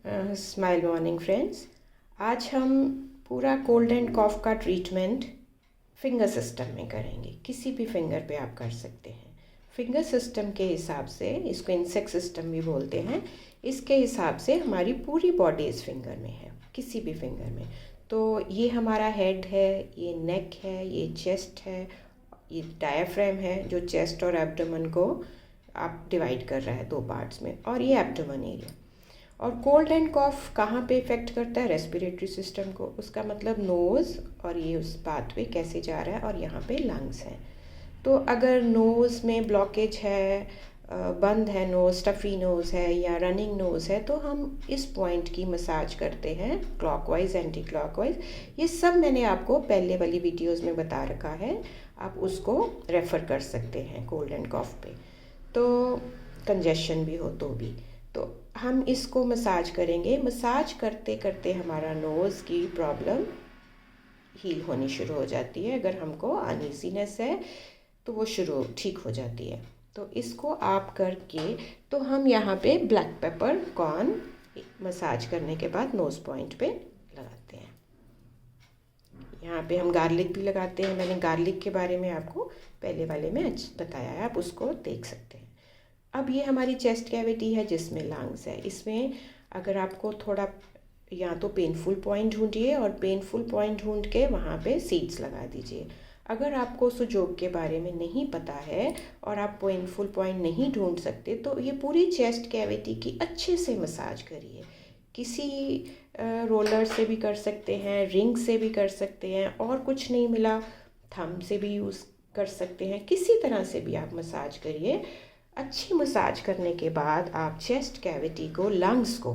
Smile morning friends. आज हम पूरा कोल्ड एंड कॉफ का ट्रीटमेंट फिंगर सिस्टम में करेंगे। किसी भी फिंगर पे आप कर सकते हैं। फिंगर सिस्टम के हिसाब से, इसको इंसेक्ट सिस्टम भी बोलते हैं, इसके हिसाब से हमारी पूरी बॉडी इस फिंगर में है, किसी भी फिंगर में। तो ये हमारा हेड है, ये नेक है, ये चेस्ट है, ये डायाफ्राम है जो चेस्ट और एब्डोमेन को आप डिवाइड कर रहा है दो पार्ट्स में, और ये एब्डोमेन एरिया। और कोल्ड एंड कॉफ कहाँ पे इफ़ेक्ट करता है? रेस्पिरेटरी सिस्टम को। उसका मतलब नोज़, और ये उस पाथवे कैसे जा रहा है, और यहाँ पे लंग्स हैं। तो अगर नोज़ में ब्लॉकेज है, बंद है नोज़, स्टफ़ी नोज़ है या रनिंग नोज़ है, तो हम इस पॉइंट की मसाज करते हैं क्लॉकवाइज, एंटी क्लॉकवाइज। ये सब मैंने आपको पहले वाली वीडियोज़ में बता रखा है, आप उसको रेफ़र कर सकते हैं कोल्ड एंड कॉफ पे। तो कंजेशन भी हो तो भी, तो हम इसको मसाज करेंगे। मसाज करते करते हमारा नोज़ की प्रॉब्लम हील होनी शुरू हो जाती है। अगर हमको अनईजीनेस है तो वो शुरू ठीक हो जाती है। तो इसको आप करके, तो हम यहाँ पे ब्लैक पेपर कॉर्न मसाज करने के बाद नोज़ पॉइंट पे लगाते हैं। यहाँ पे हम गार्लिक भी लगाते हैं। मैंने गार्लिक के बारे में आपको पहले वाले में बताया है, आप उसको देख सकते हैं। अब ये हमारी चेस्ट कैविटी है जिसमें लंग्स है। इसमें अगर आपको थोड़ा या तो पेनफुल पॉइंट ढूंढिए, और पेनफुल पॉइंट ढूंढ के वहाँ पे सीड्स लगा दीजिए। अगर आपको सुजोग के बारे में नहीं पता है और आप पेनफुल पॉइंट नहीं ढूंढ सकते, तो ये पूरी चेस्ट कैविटी की अच्छे से मसाज करिए। किसी रोलर से भी कर सकते हैं, रिंग से भी कर सकते हैं, और कुछ नहीं मिला थंब से भी यूज़ कर सकते हैं। किसी तरह से भी आप मसाज करिए। अच्छी मसाज करने के बाद आप चेस्ट कैविटी को, लंग्स को,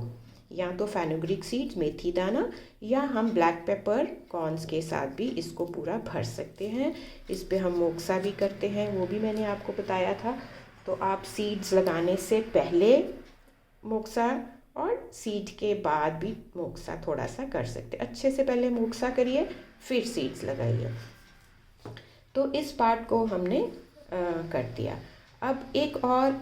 या तो फेनुग्रीक सीड्स, मेथी दाना, या हम ब्लैक पेपर कॉर्न्स के साथ भी इसको पूरा भर सकते हैं। इस पे हम मोक्सा भी करते हैं, वो भी मैंने आपको बताया था। तो आप सीड्स लगाने से पहले मोक्सा और सीड के बाद भी मोक्सा थोड़ा सा कर सकते हैं। अच्छे से पहले मोक्सा करिए, फिर सीड्स लगाइए। तो इस पार्ट को हमने कर दिया। अब एक और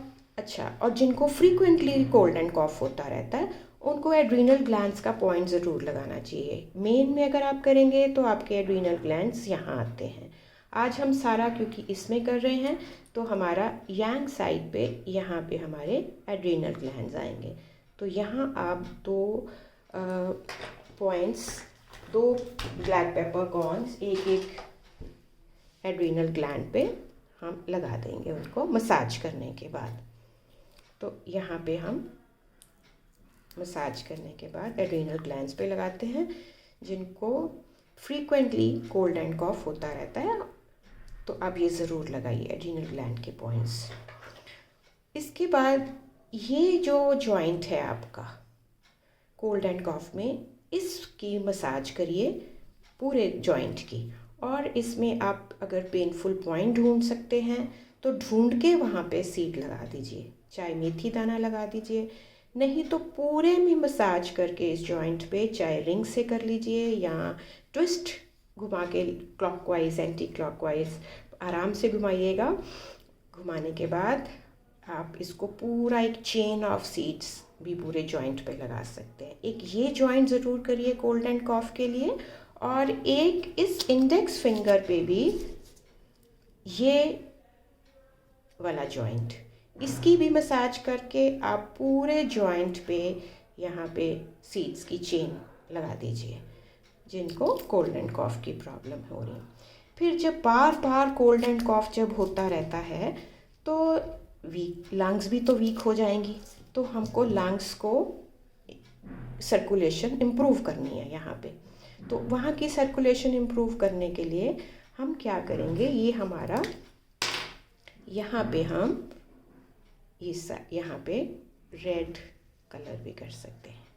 और जिनको फ्रीक्वेंटली कोल्ड एंड कॉफ होता रहता है, उनको एड्रीनल ग्लैंड्स का पॉइंट ज़रूर लगाना चाहिए। मेन में अगर आप करेंगे तो आपके एड्रीनल ग्लैंड्स यहाँ आते हैं। आज हम सारा क्योंकि इसमें कर रहे हैं, तो हमारा यांग साइड पे, यहाँ पे हमारे एड्रीनल ग्लैंड्स आएंगे। तो यहाँ आप दो पॉइंट्स, दो ब्लैक पेपर कॉर्न्स एक एक एड्रीनल ग्लैंड पे हम लगा देंगे उनको मसाज करने के बाद। तो यहाँ पे हम मसाज करने के बाद एड्रीनल ग्लैंड्स पे लगाते हैं, जिनको फ्रीक्वेंटली कोल्ड एंड कॉफ होता रहता है। तो आप ये ज़रूर लगाइए एड्रीनल ग्लैंड के पॉइंट्स। इसके बाद ये जो जॉइंट है आपका कोल्ड एंड कॉफ में, इसकी मसाज करिए पूरे जॉइंट की। और इसमें आप अगर पेनफुल पॉइंट ढूंढ सकते हैं तो ढूंढ के वहाँ पे सीड लगा दीजिए, चाहे मेथी दाना लगा दीजिए, नहीं तो पूरे में मसाज करके इस जॉइंट पे, चाहे रिंग से कर लीजिए या ट्विस्ट घुमा के क्लॉकवाइज, एंटी क्लॉकवाइज आराम से घुमाइएगा। घुमाने के बाद आप इसको पूरा एक चेन ऑफ सीड्स भी पूरे जॉइंट पे लगा सकते हैं। एक ये जॉइंट ज़रूर करिए कोल्ड एंड कॉफ के लिए, और एक इस इंडेक्स फिंगर पे भी ये वाला जॉइंट, इसकी भी मसाज करके आप पूरे जॉइंट पे यहाँ पे सीड्स की चेन लगा दीजिए, जिनको कोल्ड एंड कॉफ की प्रॉब्लम हो रही है। फिर जब बार बार कोल्ड एंड कॉफ जब होता रहता है, तो लंग्स भी तो वीक हो जाएंगी। तो हमको लंग्स को सर्कुलेशन इम्प्रूव करनी है यहाँ पे। तो वहाँ की सर्कुलेशन इम्प्रूव करने के लिए हम क्या करेंगे, ये हमारा यहाँ पे हम यहाँ पे रेड कलर भी कर सकते हैं।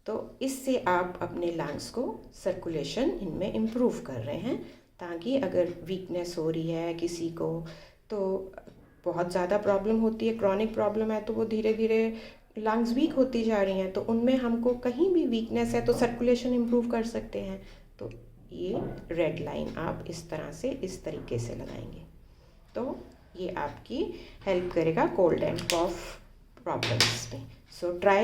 तो इससे आप अपने लंग्स को सर्कुलेशन इनमें इम्प्रूव कर रहे हैं, ताकि अगर वीकनेस हो रही है किसी को, तो बहुत ज़्यादा प्रॉब्लम होती है, क्रॉनिक प्रॉब्लम है, तो वो धीरे धीरे लंग्स वीक होती जा रही हैं, तो उनमें हमको कहीं भी वीकनेस है तो सर्कुलेशन इम्प्रूव कर सकते हैं। तो ये रेड लाइन आप इस तरह से, इस तरीके से लगाएंगे, तो ये आपकी हेल्प करेगा कोल्ड एंड कॉफ प्रॉब्लम्स में। So try